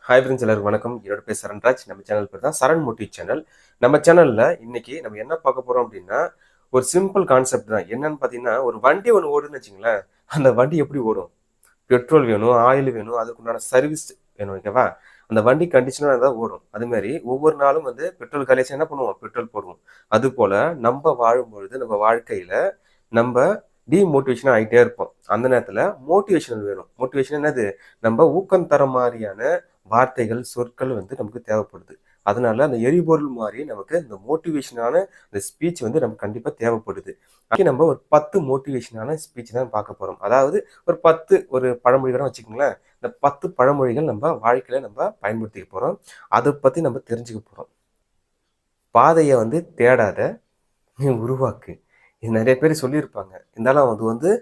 Hi friends, எல்லாருக்கும் வணக்கம். என்னோட பேர் சரண்ராஜ். நம்ம சேனல் பேர் தான் சரண் மோட்டிவ் சேனல். நம்ம சேனலில் இன்னைக்கு நம்ம என்ன பார்க்க போகிறோம் அப்படின்னா, ஒரு சிம்பிள் கான்செப்ட் தான். என்னன்னு பார்த்தீங்கன்னா, ஒரு வண்டி ஒன்று ஓடுன்னு வச்சுங்களேன். அந்த வண்டி எப்படி ஓடும்? பெட்ரோல் வேணும், ஆயில் வேணும், அதுக்குண்டான சர்வீஸ் வேணும், ஓகேவா? அந்த வண்டி கண்டிஷனாக தான் ஓடும். அதுமாரி ஒவ்வொரு நாளும் பெட்ரோல் காலியாச்சுன்னா என்ன பண்ணுவோம்? பெட்ரோல் போடுவோம். அதுபோல் நம்ம வாழும்பொழுது நம்ம வாழ்க்கையில் நம்ம டிமோட்டிவேஷன் ஆகிட்டே இருப்போம். அந்த நேரத்தில் மோட்டிவேஷனல் வேணும். மோட்டிவேஷன் என்னது? நம்ம ஊக்கம் தர மாதிரியான வார்த்தைகள், சொற்கள் நமக்கு தேவைப்படுது. அதனால அந்த எரிபொருள் மாதிரி நமக்கு இந்த மோட்டிவேஷனான இந்த ஸ்பீச் நமக்கு கண்டிப்பாக தேவைப்படுது. நம்ம ஒரு 10 மோட்டிவேஷனான ஸ்பீச் தான் பார்க்க போகிறோம். அதாவது ஒரு 10 ஒரு பழமொழிகள் வச்சுக்கோங்களேன். இந்த 10 பழமொழிகள் நம்ம வாழ்க்கையில நம்ம பயன்படுத்திக்க போகிறோம். அதை பற்றி நம்ம தெரிஞ்சுக்க போகிறோம். பாதையை தேடாத, நீ உருவாக்கு. இது நிறைய பேர் சொல்லியிருப்பாங்க. இருந்தாலும்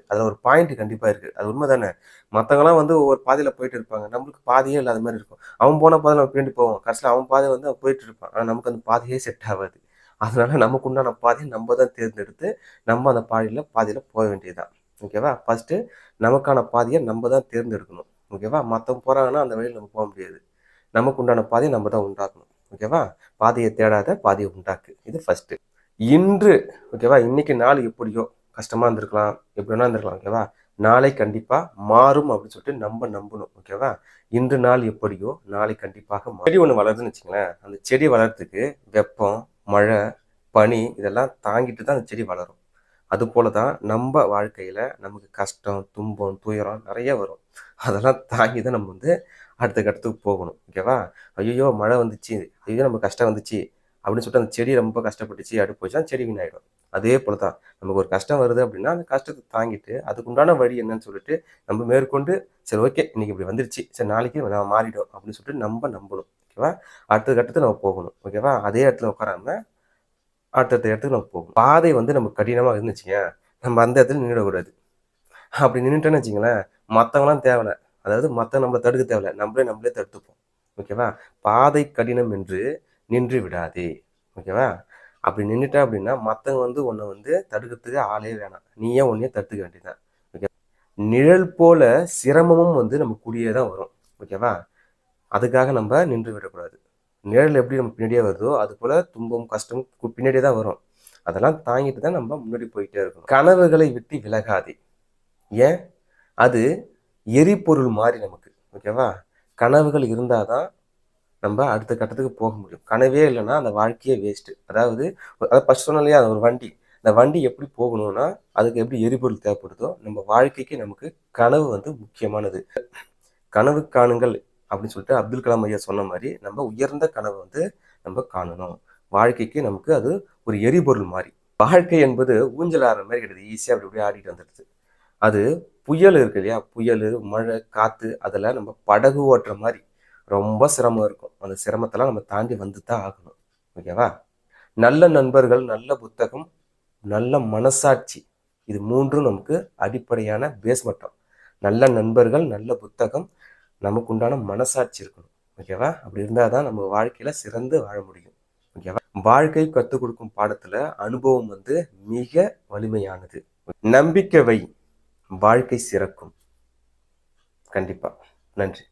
அதில் ஒரு பாயிண்ட் கண்டிப்பாக இருக்குது. அது உண்மை தானே. மற்றவங்களாம் ஒவ்வொரு பாதையில் போயிட்டு இருப்பாங்க. நம்மளுக்கு பாதையே இல்லாத மாதிரி இருக்கும். அவன் போன பாதை நம்ம பின்னாடி போவோம். கடைசியில் அவன் பாதை அவன் போயிட்டு இருப்பான். ஆனால் நமக்கு அந்த பாதையே செட் ஆகாது. அதனால நமக்கு உண்டான பாதையை நம்ம தான் தேர்ந்தெடுத்து நம்ம அந்த பாதையில் போக வேண்டியதுதான். ஓகேவா? ஃபஸ்ட்டு நமக்கான பாதையை நம்ம தான் தேர்ந்தெடுக்கணும். ஓகேவா? மற்றவங்க போகிறாங்கன்னா அந்த வழியில் நம்ம போக முடியாது. நமக்கு உண்டான பாதையை நம்ம தான் உண்டாக்கணும். ஓகேவா? பாதையை தேடாத, பாதையை உண்டாக்கு. இது ஃபஸ்ட்டு. இன்று, ஓகேவா, இன்னைக்கு நாள் எப்படியோ கஷ்டமா இருந்திருக்கலாம், எப்படி வேணா இருந்திருக்கலாம், ஓகேவா? நாளை கண்டிப்பா மாறும் அப்படின்னு சொல்லிட்டு நம்ம நம்பணும், ஓகேவா? இன்று நாள் எப்படியோ நாளை கண்டிப்பாக மாறும். செடி ஒன்று வளருதுன்னு வச்சுங்களேன். அந்த செடி வளர்றதுக்கு வெப்பம், மழை, பனி இதெல்லாம் தாங்கிட்டு தான் அந்த செடி வளரும். அது போல தான் நம்ம வாழ்க்கையில நமக்கு கஷ்டம், துன்பம், துயரம் நிறைய வரும். அதெல்லாம் தாங்கி தான் நம்ம அடுத்த கட்டத்துக்கு போகணும், ஓகேவா? ஐயோ மழை வந்துச்சு, ஐயோ நம்ம கஷ்டம் வந்துச்சு அப்படின்னு சொல்லிட்டு அந்த செடி ரொம்ப கஷ்டப்பட்டுச்சு அடுப்பு போச்சுன்னா செடி வீணாயிடும். அதே போல தான் நமக்கு ஒரு கஷ்டம் வருது அப்படின்னா அந்த கஷ்டத்தை தாங்கிட்டு அதுக்குண்டான வழி என்னன்னு சொல்லிட்டு நம்ம மேற்கொண்டு சரி ஓகே இன்னைக்கு இப்படி வந்துருச்சு, சரி நாளைக்கு நான் மாறிடும் அப்படின்னு சொல்லிட்டு நம்ம நம்பணும், ஓகேவா? அடுத்த கட்டத்தை நம்ம போகணும், ஓகேவா? அதே இடத்துல உட்காராம அடுத்தடுத்த இடத்துக்கு நம்ம போகணும். பாதை நம்ம கடினமாக இருந்துச்சுங்க, நம்ம அந்த இடத்துல நின்றுடக்கூடாது. அப்படி நின்றுட்டோன்னு வச்சுங்களேன், மற்றவங்களாம் தேவையில்லை. அதாவது மற்ற நம்மளை தடுக்க தேவையில்லை, நம்மளே தடுத்துப்போம், ஓகேவா? பாதை கடினம் என்று நின்று விடாதே, ஓகேவா? அப்படி நின்றுட்டா அப்படின்னா மற்றவங்க உன்னை தடுக்கிறதுக்கு ஆளே வேணாம், நீயே உன்னையே தடுத்துக்க வேண்டியதுதான், ஓகே? நிழல் போல சிரமமும் நம்ம கூடியே தான் வரும், ஓகேவா? அதுக்காக நம்ம நின்று விடக்கூடாது. நிழல் எப்படி நம்ம பின்னாடியே வருதோ அது போல துன்பம் கஷ்டம் பின்னாடியே தான் வரும். அதெல்லாம் தாங்கிட்டு தான் நம்ம முன்னாடி போயிட்டே இருக்கணும். கனவுகளை விட்டு விலகாதே. ஏன்? அது எரிபொருள் மாதிரி நமக்கு, ஓகேவா? கனவுகள் இருந்தால் தான் நம்ம அடுத்த கட்டத்துக்கு போக முடியும். கனவே இல்லைன்னா அந்த வாழ்க்கையே வேஸ்ட்டு. அதாவது ஃபர்ஸ்ட் சொன்னோம் இல்லையா, ஒரு வண்டி. அந்த வண்டி எப்படி போகணும்னா அதுக்கு எப்படி எரிபொருள் தேவைப்படுதோ நம்ம வாழ்க்கைக்கு நமக்கு கனவு முக்கியமானது. கனவு காணுங்கள் அப்படின்னு சொல்லிட்டு அப்துல் கலாம் ஐயா சொன்ன மாதிரி நம்ம உயர்ந்த கனவு நம்ம காணணும். வாழ்க்கைக்கு நமக்கு அது ஒரு எரிபொருள் மாதிரி. வாழ்க்கை என்பது ஊஞ்சல் ஆடுற மாதிரி கிடையாது. ஈஸியாக அப்படி அப்படியே ஆடிட்டு வந்துடுது. அது புயல் இருக்கு இல்லையா, புயல், மழை, காற்று, அதில் நம்ம படகு ஓட்டுற மாதிரி ரொம்ப சிரமம் இருக்கும். அந்த சிரமத்தெல்லாம் நம்ம தாண்டி வந்து தான் ஆகணும், ஓகேவா? நல்ல நண்பர்கள், நல்ல புத்தகம், நல்ல மனசாட்சி, இது மூன்றும் நமக்கு அடிப்படையான பேஸ் மட்டம். நல்ல நண்பர்கள், நல்ல புத்தகம், நமக்கு உண்டான மனசாட்சி இருக்கணும், ஓகேவா? அப்படி இருந்தால் தான் நம்ம வாழ்க்கையில் சிறந்து வாழ முடியும், ஓகேவா? வாழ்க்கை கற்றுக் கொடுக்கும் பாடத்தில் அனுபவம் மிக வலிமையானது. நம்பிக்கை வை, வாழ்க்கை சிறக்கும். கண்டிப்பா. நன்றி.